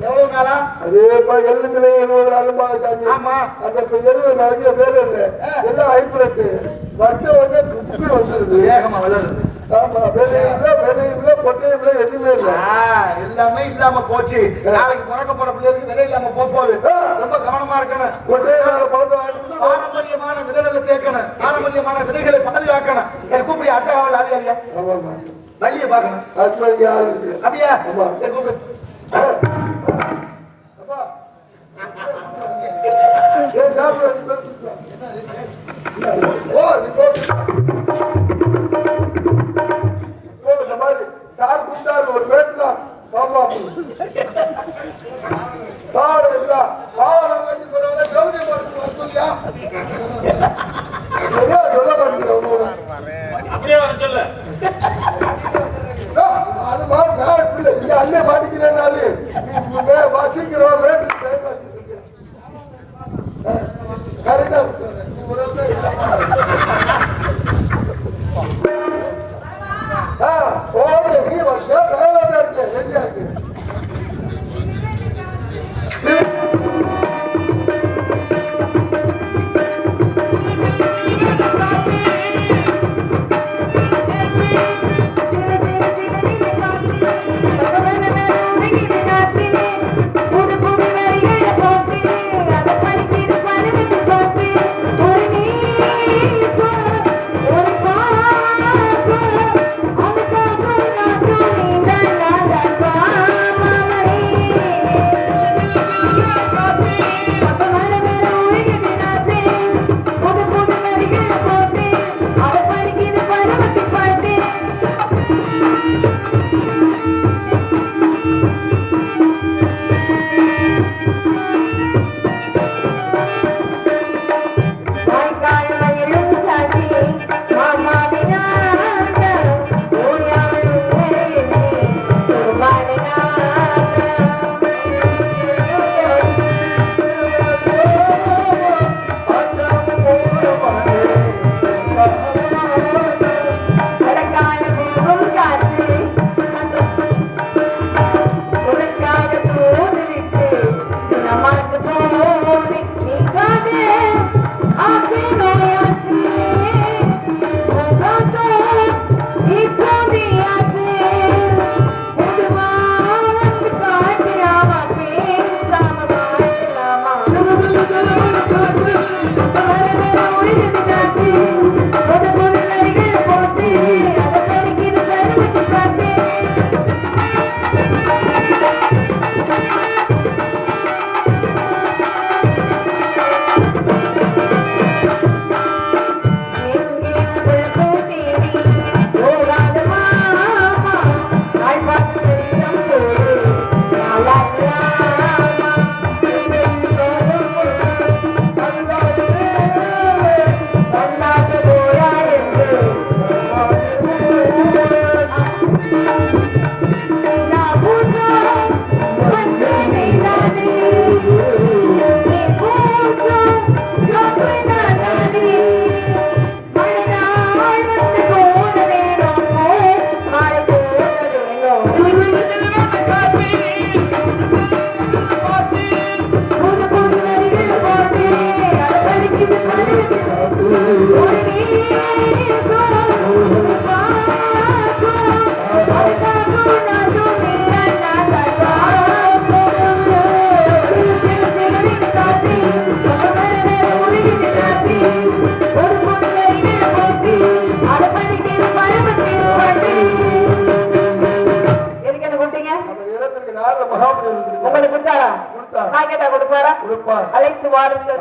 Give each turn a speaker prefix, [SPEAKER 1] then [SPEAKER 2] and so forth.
[SPEAKER 1] எவ்வளவு நாளா?
[SPEAKER 2] அது இப்ப 70 நாள் சாமி.
[SPEAKER 1] ஆமா.
[SPEAKER 2] அந்த 70 நாளைக்கு பேர் இல்ல, எல்லாம் ஹைபிரிட் வருஷம் வந்து குக்கு வந்துருது,
[SPEAKER 1] வேகமா வளருது.
[SPEAKER 2] ஆமா, விதையும் இல்ல, விதையும் இல்ல, பொட்டையும் இல்ல, எதுவுமே இல்ல,
[SPEAKER 1] எல்லாமே இல்லாம போச்சு. நாளைக்கு பிறக்க போற பிள்ளைகளுக்கு விதை இல்லாம போகுது. ரொம்ப கவனமா இருக்கணும்.
[SPEAKER 2] பொட்டையால பழத்தை
[SPEAKER 1] பாரம்பரியமான விதைகளை தேக்கணும், பாரம்பரியமான விதைகளை பாதுகாக்கணும். எனக்கு கூப்பிடி அட்டகாவல் ஆதியா வழியை பார்க்கணும். அப்படியா? கூப்பிடு.
[SPEAKER 2] சார் குண்டாரு ஒரு பேட்டுல பாபா பாடு இல்ல பாடு கௌரி வரத்துயா சொல்ல மாட்டேங்கிறோம்.
[SPEAKER 1] அப்படியே வர சொல்லு.
[SPEAKER 2] அது மாதிரி இங்க அண்ணே மாட்டிக்கிறேன்னாரு வாசிக்கிறோம் கரெக்டா ரெடியா இருக்கு.
[SPEAKER 3] உங்களுக்கு கொடுத்தாரா? நான் கேட்டா கொடுப்பாரா? அழைத்து வாருங்கள்.